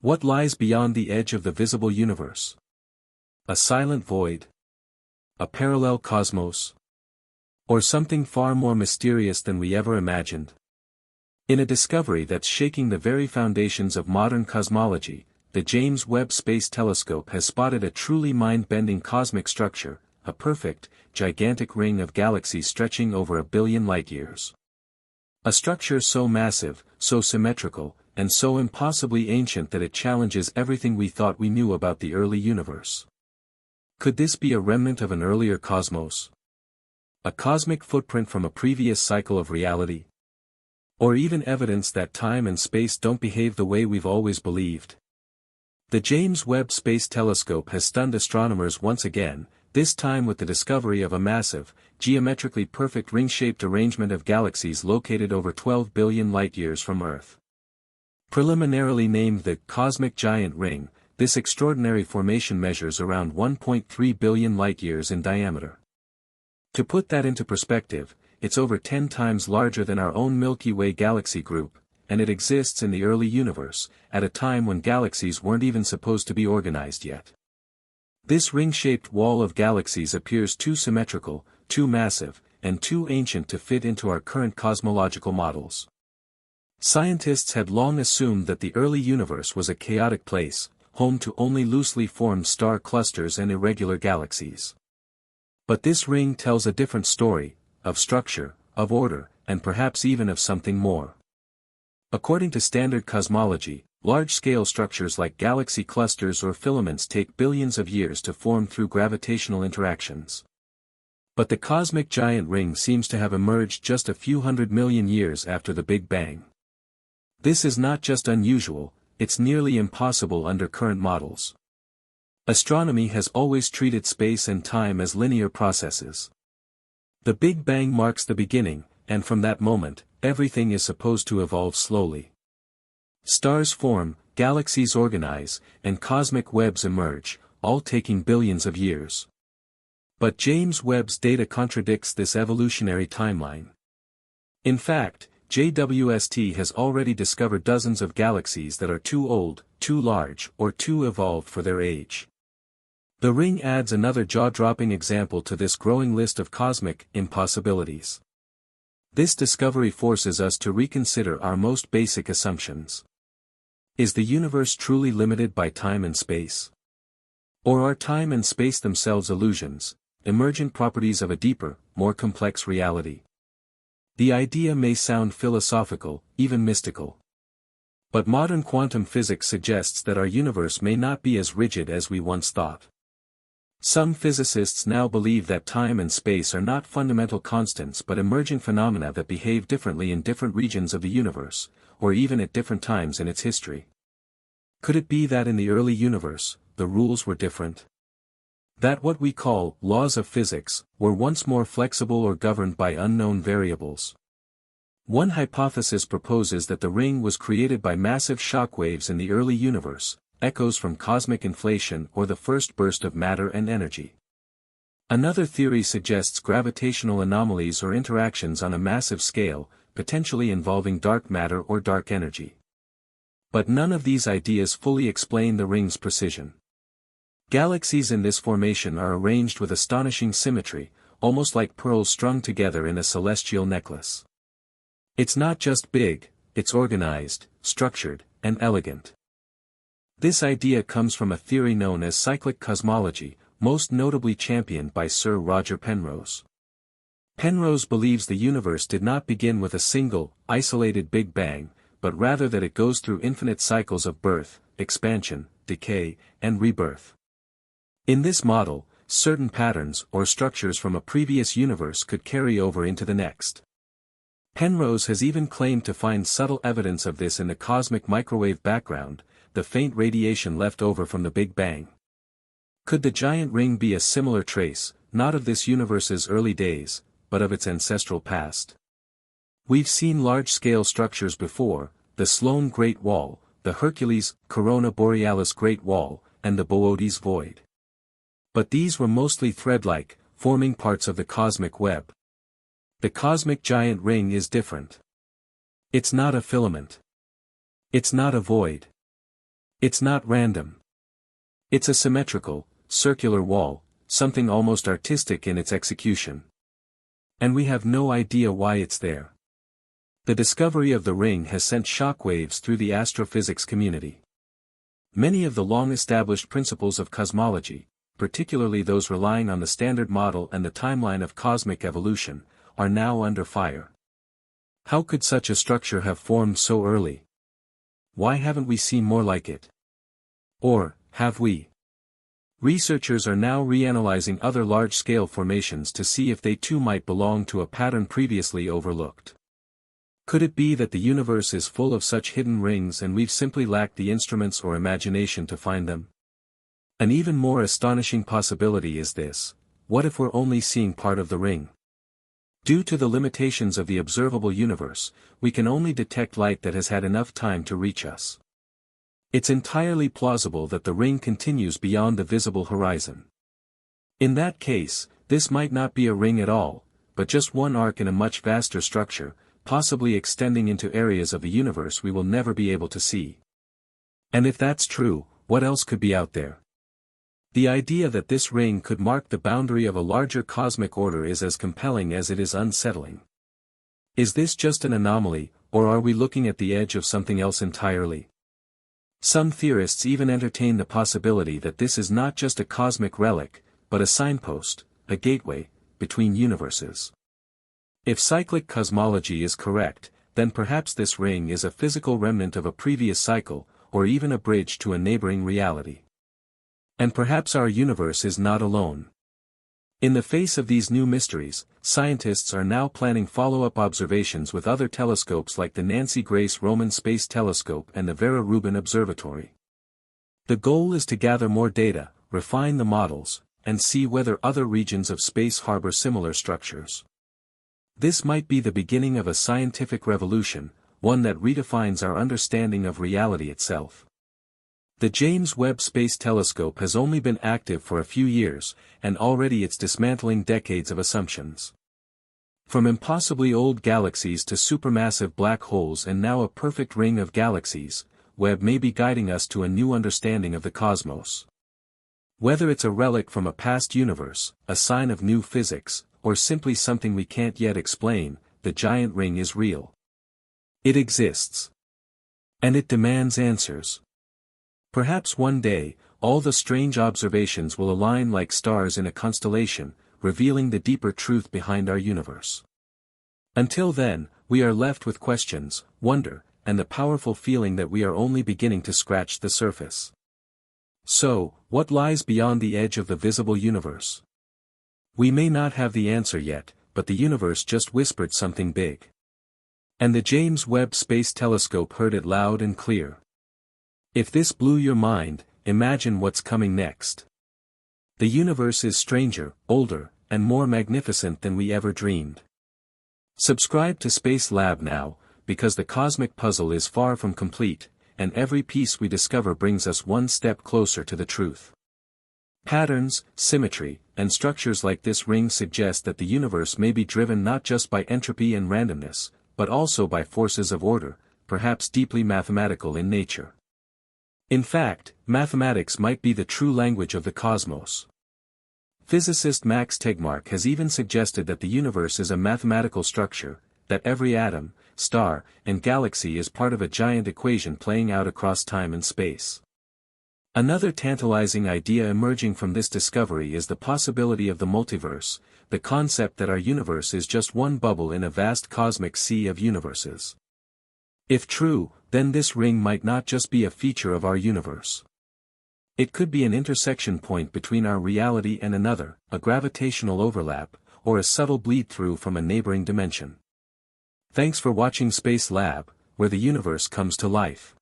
What lies beyond the edge of the visible universe? A silent void? A parallel cosmos? Or something far more mysterious than we ever imagined? In a discovery that's shaking the very foundations of modern cosmology, the James Webb Space Telescope has spotted a truly mind-bending cosmic structure, a perfect, gigantic ring of galaxies stretching over 1 billion light-years. A structure so massive, so symmetrical, and so impossibly ancient that it challenges everything we thought we knew about the early universe. Could this be a remnant of an earlier cosmos? A cosmic footprint from a previous cycle of reality? Or even evidence that time and space don't behave the way we've always believed? The James Webb Space Telescope has stunned astronomers once again, this time with the discovery of a massive, geometrically perfect ring-shaped arrangement of galaxies located over 12 billion light-years from Earth. Preliminarily named the Cosmic Giant Ring, this extraordinary formation measures around 1.3 billion light-years in diameter. To put that into perspective, it's over 10 times larger than our own Milky Way galaxy group, and it exists in the early universe, at a time when galaxies weren't even supposed to be organized yet. This ring-shaped wall of galaxies appears too symmetrical, too massive, and too ancient to fit into our current cosmological models. Scientists had long assumed that the early universe was a chaotic place, home to only loosely formed star clusters and irregular galaxies. But this ring tells a different story, of structure, of order, and perhaps even of something more. According to standard cosmology, large-scale structures like galaxy clusters or filaments take billions of years to form through gravitational interactions. But the cosmic giant ring seems to have emerged just a few 100 million years after the Big Bang. This is not just unusual, it's nearly impossible under current models. Astronomy has always treated space and time as linear processes. The Big Bang marks the beginning, and from that moment, everything is supposed to evolve slowly. Stars form, galaxies organize, and cosmic webs emerge, all taking billions of years. But James Webb's data contradicts this evolutionary timeline. In fact, JWST has already discovered dozens of galaxies that are too old, too large, or too evolved for their age. The ring adds another jaw-dropping example to this growing list of cosmic impossibilities. This discovery forces us to reconsider our most basic assumptions. Is the universe truly limited by time and space? Or are time and space themselves illusions, emergent properties of a deeper, more complex reality? The idea may sound philosophical, even mystical. But modern quantum physics suggests that our universe may not be as rigid as we once thought. Some physicists now believe that time and space are not fundamental constants but emergent phenomena that behave differently in different regions of the universe, or even at different times in its history. Could it be that in the early universe, the rules were different? That what we call laws of physics were once more flexible or governed by unknown variables? One hypothesis proposes that the ring was created by massive shock waves in the early universe, echoes from cosmic inflation or the first burst of matter and energy. Another theory suggests gravitational anomalies or interactions on a massive scale, potentially involving dark matter or dark energy. But none of these ideas fully explain the ring's precision. Galaxies in this formation are arranged with astonishing symmetry, almost like pearls strung together in a celestial necklace. It's not just big, it's organized, structured, and elegant. This idea comes from a theory known as cyclic cosmology, most notably championed by Sir Roger Penrose. Penrose believes the universe did not begin with a single, isolated Big Bang, but rather that it goes through infinite cycles of birth, expansion, decay, and rebirth. In this model, certain patterns or structures from a previous universe could carry over into the next. Penrose has even claimed to find subtle evidence of this in the cosmic microwave background, the faint radiation left over from the Big Bang. Could the giant ring be a similar trace, not of this universe's early days, but of its ancestral past? We've seen large-scale structures before, the Sloan Great Wall, the Hercules, Corona Borealis Great Wall, and the Boötes Void. But these were mostly thread-like, forming parts of the cosmic web. The cosmic giant ring is different. It's not a filament. It's not a void. It's not random. It's a symmetrical, circular wall, something almost artistic in its execution. And we have no idea why it's there. The discovery of the ring has sent shockwaves through the astrophysics community. Many of the long-established principles of cosmology, particularly those relying on the Standard Model and the timeline of cosmic evolution, are now under fire. How could such a structure have formed so early? Why haven't we seen more like it? Or, have we? Researchers are now reanalyzing other large-scale formations to see if they too might belong to a pattern previously overlooked. Could it be that the universe is full of such hidden rings and we've simply lacked the instruments or imagination to find them? An even more astonishing possibility is this: what if we're only seeing part of the ring? Due to the limitations of the observable universe, we can only detect light that has had enough time to reach us. It's entirely plausible that the ring continues beyond the visible horizon. In that case, this might not be a ring at all, but just one arc in a much vaster structure, possibly extending into areas of the universe we will never be able to see. And if that's true, what else could be out there? The idea that this ring could mark the boundary of a larger cosmic order is as compelling as it is unsettling. Is this just an anomaly, or are we looking at the edge of something else entirely? Some theorists even entertain the possibility that this is not just a cosmic relic, but a signpost, a gateway, between universes. If cyclic cosmology is correct, then perhaps this ring is a physical remnant of a previous cycle, or even a bridge to a neighboring reality. And perhaps our universe is not alone. In the face of these new mysteries, scientists are now planning follow-up observations with other telescopes like the Nancy Grace Roman Space Telescope and the Vera Rubin Observatory. The goal is to gather more data, refine the models, and see whether other regions of space harbor similar structures. This might be the beginning of a scientific revolution, one that redefines our understanding of reality itself. The James Webb Space Telescope has only been active for a few years, and already it's dismantling decades of assumptions. From impossibly old galaxies to supermassive black holes and now a perfect ring of galaxies, Webb may be guiding us to a new understanding of the cosmos. Whether it's a relic from a past universe, a sign of new physics, or simply something we can't yet explain, the giant ring is real. It exists. And it demands answers. Perhaps one day, all the strange observations will align like stars in a constellation, revealing the deeper truth behind our universe. Until then, we are left with questions, wonder, and the powerful feeling that we are only beginning to scratch the surface. So, what lies beyond the edge of the visible universe? We may not have the answer yet, but the universe just whispered something big. And the James Webb Space Telescope heard it loud and clear. If this blew your mind, imagine what's coming next. The universe is stranger, older, and more magnificent than we ever dreamed. Subscribe to Space Lab now, because the cosmic puzzle is far from complete, and every piece we discover brings us one step closer to the truth. Patterns, symmetry, and structures like this ring suggest that the universe may be driven not just by entropy and randomness, but also by forces of order, perhaps deeply mathematical in nature. In fact, mathematics might be the true language of the cosmos. Physicist Max Tegmark has even suggested that the universe is a mathematical structure, that every atom, star, and galaxy is part of a giant equation playing out across time and space. Another tantalizing idea emerging from this discovery is the possibility of the multiverse, the concept that our universe is just one bubble in a vast cosmic sea of universes. If true, then this ring might not just be a feature of our universe. It could be an intersection point between our reality and another, a gravitational overlap, or a subtle bleed-through from a neighboring dimension. Thanks for watching Space Lab, where the universe comes to life.